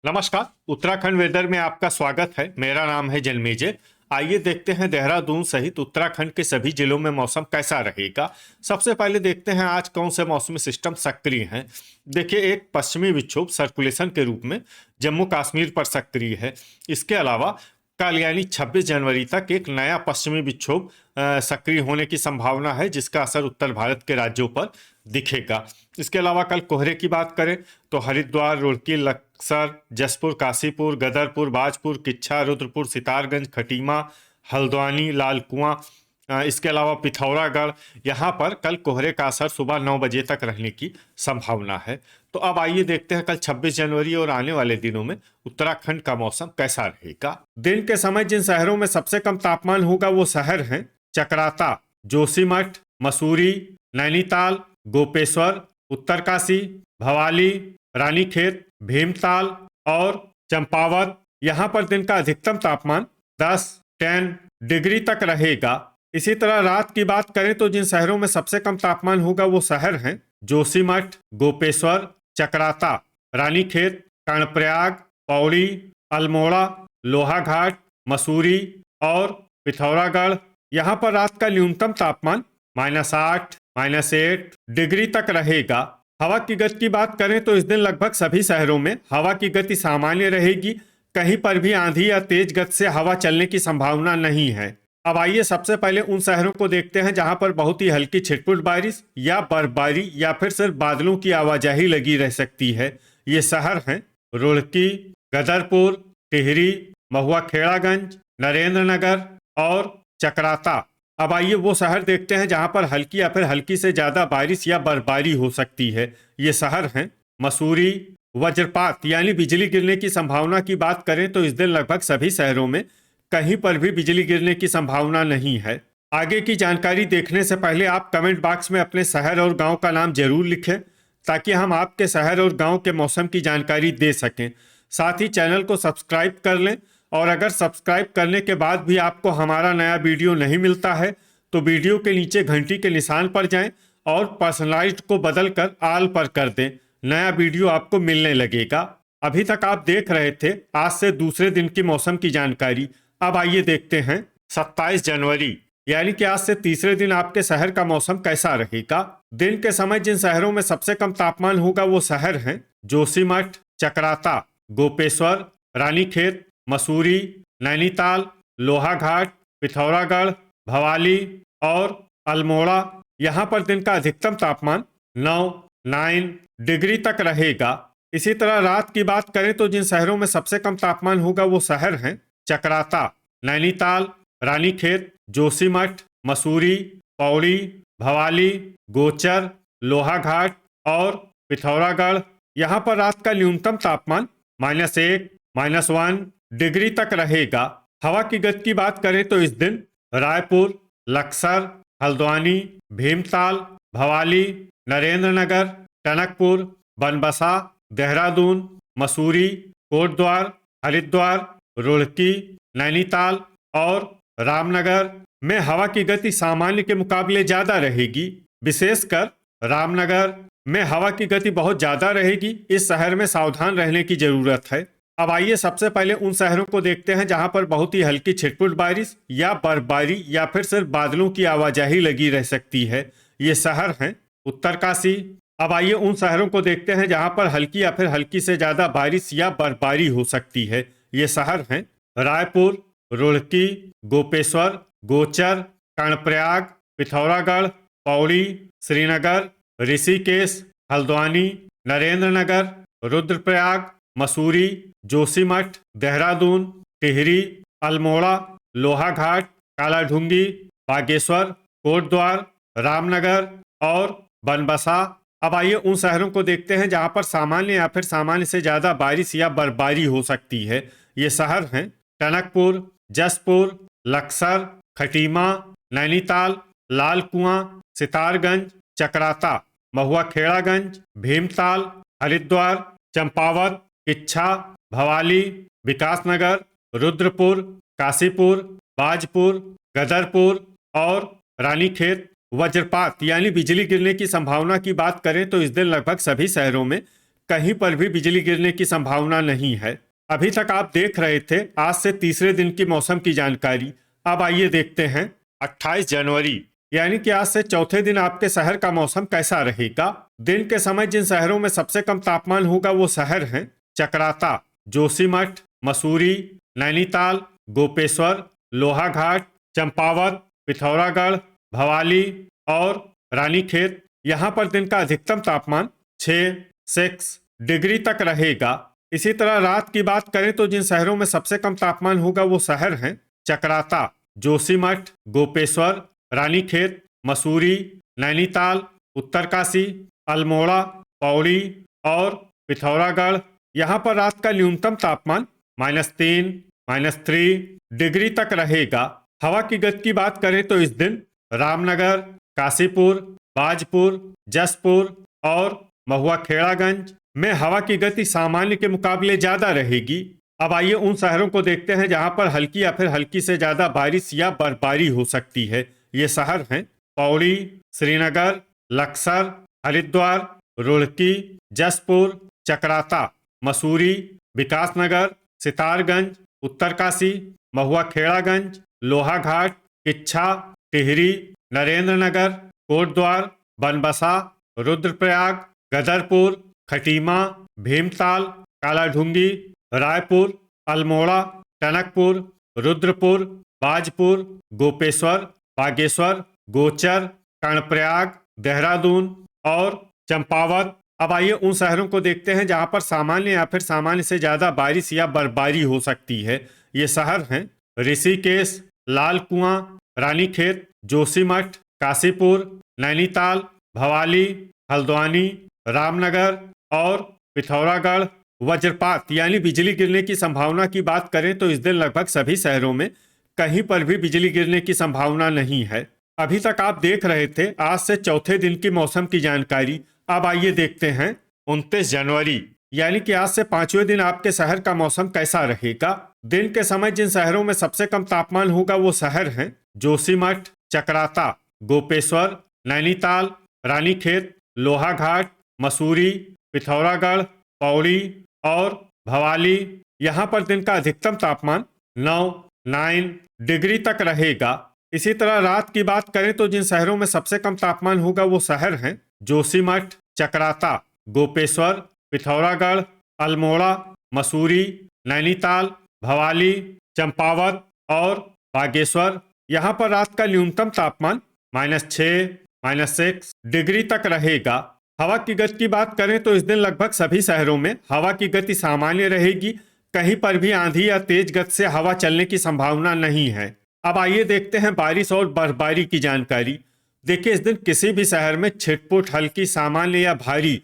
नमस्कार। उत्तराखंड वेदर में आपका स्वागत है। मेरा नाम है जन्मेजय। आइए देखते हैं देहरादून सहित उत्तराखंड के सभी जिलों में मौसम कैसा रहेगा। सबसे पहले देखते हैं आज कौन से मौसमी सिस्टम सक्रिय हैं। देखिए, एक पश्चिमी विक्षोभ सर्कुलेशन के रूप में जम्मू कश्मीर पर सक्रिय है। इसके अलावा कल यानी 26 जनवरी तक एक नया पश्चिमी विक्षोभ सक्रिय होने की संभावना है, जिसका असर उत्तर भारत के राज्यों पर दिखेगा। इसके अलावा कल कोहरे की बात करें तो हरिद्वार, रुड़की, लक्सर, जसपुर, काशीपुर, गदरपुर, बाजपुर, किच्छा, रुद्रपुर, सितारगंज, खटीमा, हल्द्वानी, लाल कुआं, इसके अलावा पिथौरागढ़, यहाँ पर कल कोहरे का असर सुबह 9 बजे तक रहने की संभावना है। तो अब आइए देखते हैं कल 26 जनवरी और आने वाले दिनों में उत्तराखंड का मौसम कैसा रहेगा। दिन के समय जिन शहरों में सबसे कम तापमान होगा वो शहर हैं चकराता, जोशीमठ, मसूरी, नैनीताल, गोपेश्वर, उत्तरकाशी, भवाली, रानीखेत, भीमताल और चंपावत। यहाँ पर दिन का अधिकतम तापमान 10 डिग्री तक रहेगा। इसी तरह रात की बात करें तो जिन शहरों में सबसे कम तापमान होगा वो शहर हैं जोशीमठ, गोपेश्वर, चकराता, रानीखेत, कर्णप्रयाग, पौड़ी, अल्मोड़ा, लोहाघाट, मसूरी और पिथौरागढ़। यहाँ पर रात का न्यूनतम तापमान -8, -8 डिग्री तक रहेगा। हवा की गति की बात करें तो इस दिन लगभग सभी शहरों में हवा की गति सामान्य रहेगी। कहीं पर भी आंधी या तेज गति से हवा चलने की संभावना नहीं है। अब आइए सबसे पहले उन शहरों को देखते हैं जहां पर बहुत ही हल्की छिटपुट बारिश या बर्फबारी या फिर सिर्फ बादलों की आवाजाही लगी रह सकती है। ये शहर हैं रुड़की, गदरपुर, टिहरी, महुआ खेड़ागंज, नरेंद्र नगर और चकराता। अब आइए वो शहर देखते हैं जहां पर हल्की या फिर हल्की से ज्यादा बारिश या बर्फबारी हो सकती है। ये शहर हैं मसूरी। वज्रपात यानी बिजली गिरने की संभावना की बात करें तो इस दिन लगभग सभी शहरों में कहीं पर भी बिजली गिरने की संभावना नहीं है। आगे की जानकारी देखने से पहले आप कमेंट बॉक्स में अपने शहर और गांव का नाम जरूर लिखें, ताकि हम आपके शहर और गांव के मौसम की जानकारी दे सकें। साथ ही चैनल को सब्सक्राइब कर लें, और अगर सब्सक्राइब करने के बाद भी आपको हमारा नया वीडियो नहीं मिलता है तो वीडियो के नीचे घंटी के निशान पर जाएं और पर्सनलाइज्ड को बदलकर ऑल पर कर दें। नया वीडियो आपको मिलने लगेगा। अभी तक आप देख रहे थे आज से दूसरे दिन की मौसम की जानकारी। अब आइए देखते हैं 27 जनवरी यानी कि आज से तीसरे दिन आपके शहर का मौसम कैसा रहेगा। दिन के समय जिन शहरों में सबसे कम तापमान होगा वो शहर हैं जोशीमठ, चकराता, गोपेश्वर, रानीखेत, मसूरी, नैनीताल, लोहाघाट, पिथौरागढ़, भवाली और अल्मोड़ा। यहाँ पर दिन का अधिकतम तापमान 9 डिग्री तक रहेगा। इसी तरह रात की बात करें तो जिन शहरों में सबसे कम तापमान होगा वो शहर हैं चकराता, नैनीताल, रानीखेत, जोशीमठ, मसूरी, पौड़ी, भवाली, गोचर, लोहाघाट और पिथौरागढ़। यहाँ पर रात का न्यूनतम तापमान -1, -1 डिग्री तक रहेगा। हवा की गति की बात करें तो इस दिन रायपुर, लक्सर, हल्द्वानी, भीमताल, भवाली, नरेंद्र नगर, टनकपुर, बनबसा, देहरादून, मसूरी, कोटद्वार, हरिद्वार, रुड़की, नैनीताल और रामनगर में हवा की गति सामान्य के मुकाबले ज्यादा रहेगी। विशेषकर रामनगर में हवा की गति बहुत ज्यादा रहेगी। इस शहर में सावधान रहने की जरूरत है। अब आइए सबसे पहले उन शहरों को देखते हैं जहां पर बहुत ही हल्की छिटपुट बारिश या बर्फबारी या फिर सिर्फ बादलों की आवाजाही लगी रह सकती है। ये शहर हैं उत्तरकाशी। अब आइए उन शहरों को देखते हैं जहां पर हल्की या फिर हल्की से ज्यादा बारिश या बर्फबारी हो सकती है। ये शहर हैं रायपुर, रुड़की, गोपेश्वर, गोचर, कर्णप्रयाग, पिथौरागढ़, पौड़ी, श्रीनगर, ऋषिकेश, हल्द्वानी, नरेंद्र नगर, रुद्रप्रयाग, मसूरी, जोशीमठ, देहरादून, टिहरी, अल्मोड़ा, लोहाघाट, कालाढूंगी, बागेश्वर, कोटद्वार, रामनगर और बनबसा। अब आइए उन शहरों को देखते हैं जहां पर सामान्य या फिर सामान्य से ज्यादा बारिश या बर्फबारी हो सकती है। ये शहर हैं टनकपुर, जसपुर, लक्सर, खटीमा, नैनीताल, लाल कुआं, सितारगंज, चकराता, महुआ खेड़ागंज, भीमताल, हरिद्वार, चंपावत, किच्छा, भवाली, विकासनगर, रुद्रपुर, काशीपुर, बाजपुर, गदरपुर और रानीखेत। वज्रपात यानी बिजली गिरने की संभावना की बात करें तो इस दिन लगभग सभी शहरों में कहीं पर भी बिजली गिरने की संभावना नहीं है। अभी तक आप देख रहे थे आज से तीसरे दिन की मौसम की जानकारी। अब आइए देखते हैं 28 जनवरी यानी कि आज से चौथे दिन आपके शहर का मौसम कैसा रहेगा। दिन के समय जिन शहरों में सबसे कम तापमान होगा वो शहर हैं चकराता, जोशीमठ, मसूरी, नैनीताल, गोपेश्वर, लोहाघाट, चंपावत, पिथौरागढ़, भवाली और रानीखेत। यहाँ पर दिन का अधिकतम तापमान 6 डिग्री तक रहेगा। इसी तरह रात की बात करें तो जिन शहरों में सबसे कम तापमान होगा वो शहर हैं चकराता, जोशीमठ, गोपेश्वर, रानीखेत, मसूरी, नैनीताल, उत्तरकाशी, अल्मोड़ा, पौड़ी और पिथौरागढ़। यहाँ पर रात का न्यूनतम तापमान -3, -3 डिग्री तक रहेगा। हवा की गति की बात करें तो इस दिन रामनगर, काशीपुर, बाजपुर, जसपुर और महुआ खेड़ागंज में हवा की गति सामान्य के मुकाबले ज्यादा रहेगी। अब आइए उन शहरों को देखते हैं जहां पर हल्की या फिर हल्की से ज्यादा बारिश या बर्फबारी हो सकती है। ये शहर हैं पौड़ी, श्रीनगर, लक्सर, हरिद्वार, रुड़की, जसपुर, चकराता, मसूरी, विकासनगर, सितारगंज, उत्तरकाशी, महुआ खेड़ागंज, लोहाघाट, किच्छा, टिहरी, नरेंद्रनगर, कोटद्वार, बनबसा, रुद्रप्रयाग, गदरपुर, खटीमा, भीमताल, कालाढूंगी, रायपुर, अल्मोड़ा, टनकपुर, रुद्रपुर, बाजपुर, गोपेश्वर, बागेश्वर, गोचर, कर्णप्रयाग, देहरादून और चंपावत। अब आइए उन शहरों को देखते हैं जहां पर सामान्य या फिर सामान्य से ज्यादा बारिश या बर्फबारी हो सकती है। ये शहर हैं ऋषिकेश, लाल कुआं, रानीखेत, जोशीमठ, काशीपुर, नैनीताल, भवाली, हल्द्वानी, रामनगर और पिथौरागढ़। वज्रपात यानी बिजली गिरने की संभावना की बात करें तो इस दिन लगभग सभी शहरों में कहीं पर भी बिजली गिरने की संभावना नहीं है। अभी तक आप देख रहे थे आज से चौथे दिन की मौसम की जानकारी। अब आइए देखते हैं 29 जनवरी यानी कि आज से पांचवें दिन आपके शहर का मौसम कैसा रहेगा। दिन के समय जिन शहरों में सबसे कम तापमान होगा वो शहर हैं जोशीमठ, चकराता, गोपेश्वर, नैनीताल, रानीखेत, लोहाघाट, मसूरी, पिथौरागढ़, पौड़ी और भवाली। यहाँ पर दिन का अधिकतम तापमान 9 डिग्री तक रहेगा। इसी तरह रात की बात करें तो जिन शहरों में सबसे कम तापमान होगा वो शहर हैं जोशीमठ, चकराता, गोपेश्वर, पिथौरागढ़, अल्मोड़ा, मसूरी, नैनीताल, भवाली, चंपावत और बागेश्वर। यहाँ पर रात का न्यूनतम तापमान -6, -6 डिग्री तक रहेगा। हवा की गति की बात करें तो इस दिन लगभग सभी शहरों में हवा की गति सामान्य रहेगी। कहीं पर भी आंधी या तेज गति से हवा चलने की संभावना नहीं है। अब आइए देखते हैं बारिश और बर्फबारी की जानकारी। देखिए इस दिन किसी भी शहर में छिटपुट, हल्की, सामान्य या भारी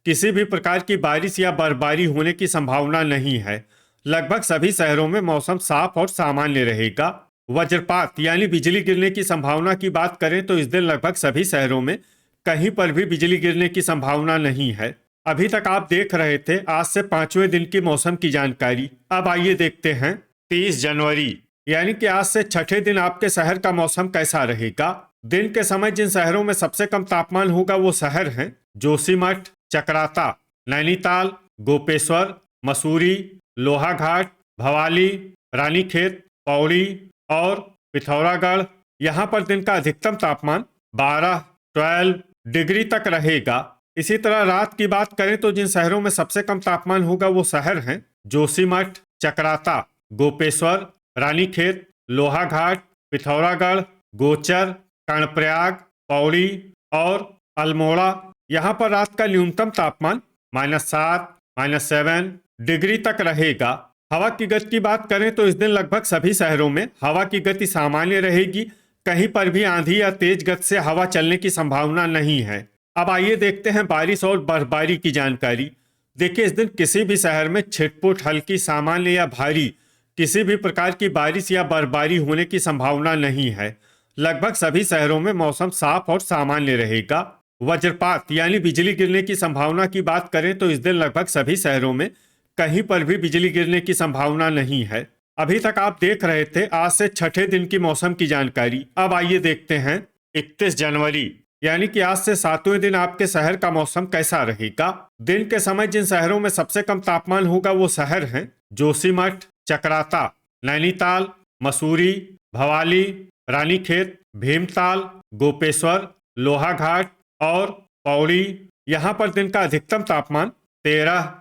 किसी भी प्रकार की बारिश या बर्फबारी होने की संभावना नहीं है। लगभग सभी शहरों में मौसम साफ और सामान्य रहेगा। वज्रपात यानी बिजली गिरने की संभावना की बात करें तो इस दिन लगभग सभी शहरों में कहीं पर भी बिजली गिरने की संभावना नहीं है। अभी तक आप देख रहे थे आज से पांचवें दिन की मौसम की जानकारी। अब आइए देखते हैं 30 जनवरी यानी कि आज से छठे दिन आपके शहर का मौसम कैसा रहेगा। दिन के समय जिन शहरों में सबसे कम तापमान होगा वो शहर हैं जोशीमठ, चकराता, नैनीताल, गोपेश्वर, मसूरी, लोहाघाट, भवाली, रानीखेत, पौड़ी और पिथौरागढ़। यहाँ पर दिन का अधिकतम तापमान 12 डिग्री तक रहेगा। इसी तरह रात की बात करें तो जिन शहरों में सबसे कम तापमान होगा वो शहर हैं जोशीमठ, चकराता, गोपेश्वर, रानीखेत, लोहाघाट, पिथौरागढ़, गोचर, कर्णप्रयाग, पौड़ी और अल्मोड़ा। यहाँ पर रात का न्यूनतम तापमान -7, -7 डिग्री तक रहेगा। हवा की गति की बात करें तो इस दिन लगभग सभी शहरों में हवा की गति सामान्य रहेगी। कहीं पर भी आंधी या तेज गति से हवा चलने की संभावना नहीं है। अब आइए देखते हैं बारिश और बर्फबारी की जानकारी। देखिए इस दिन किसी भी शहर में छिटपुट, हल्की, सामान्य या भारी किसी भी प्रकार की बारिश या बर्फबारी होने की संभावना नहीं है। लगभग सभी शहरों में मौसम साफ और सामान्य रहेगा। वज्रपात यानी बिजली गिरने की संभावना की बात करें तो इस दिन लगभग सभी शहरों में कहीं पर भी बिजली गिरने की संभावना नहीं है। अभी तक आप देख रहे थे आज से छठे दिन की मौसम की जानकारी। अब आइए देखते हैं 31 जनवरी यानी कि आज से 7वें दिन आपके शहर का मौसम कैसा रहेगा। दिन के समय जिन शहरों में सबसे कम तापमान होगा वो शहर हैं जोशीमठ, चकराता, नैनीताल, मसूरी, भवाली, रानीखेत, भीमताल, गोपेश्वर, लोहाघाट और पौड़ी। यहाँ पर दिन का अधिकतम तापमान 13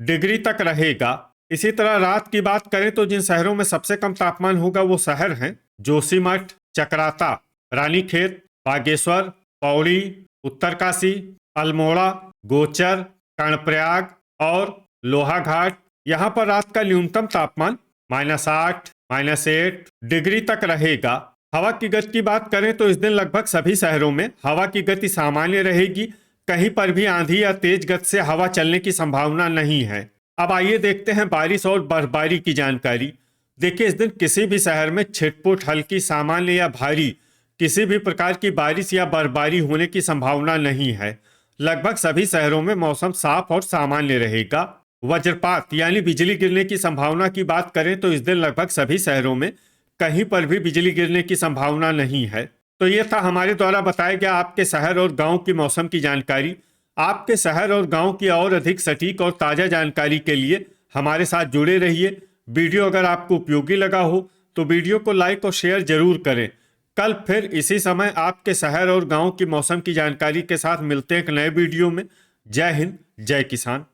डिग्री तक रहेगा। इसी तरह रात की बात करें तो जिन शहरों में सबसे कम तापमान होगा वो शहर हैं जोशीमठ, चकराता, रानीखेत, बागेश्वर, पौड़ी, उत्तरकाशी, अल्मोड़ा, गोचर, कर्णप्रयाग और लोहाघाट। यहाँ पर रात का न्यूनतम तापमान -8, -8 डिग्री तक रहेगा। हवा की गति की बात करें तो इस दिन लगभग सभी शहरों में हवा की गति सामान्य रहेगी। कहीं पर भी आंधी या तेज गति से हवा चलने की संभावना नहीं है। अब आइए देखते हैं बारिश और बर्फबारी की जानकारी। देखिए, इस दिन किसी भी शहर में छिटपुट, हल्की, सामान्य या भारी किसी भी प्रकार की बारिश या बर्फबारी होने की संभावना नहीं है। लगभग सभी शहरों में मौसम साफ और सामान्य रहेगा। वज्रपात यानी बिजली गिरने की संभावना की बात करें तो इस दिन लगभग सभी शहरों में कहीं पर भी बिजली गिरने की संभावना नहीं है। तो ये था हमारे द्वारा बताया गया आपके शहर और गांव की मौसम की जानकारी। आपके शहर और गांव की और अधिक सटीक और ताज़ा जानकारी के लिए हमारे साथ जुड़े रहिए। वीडियो अगर आपको उपयोगी लगा हो तो वीडियो को लाइक और शेयर जरूर करें। कल फिर इसी समय आपके शहर और गांव की मौसम की जानकारी के साथ मिलते हैं एक नए वीडियो में। जय हिंद, जय किसान।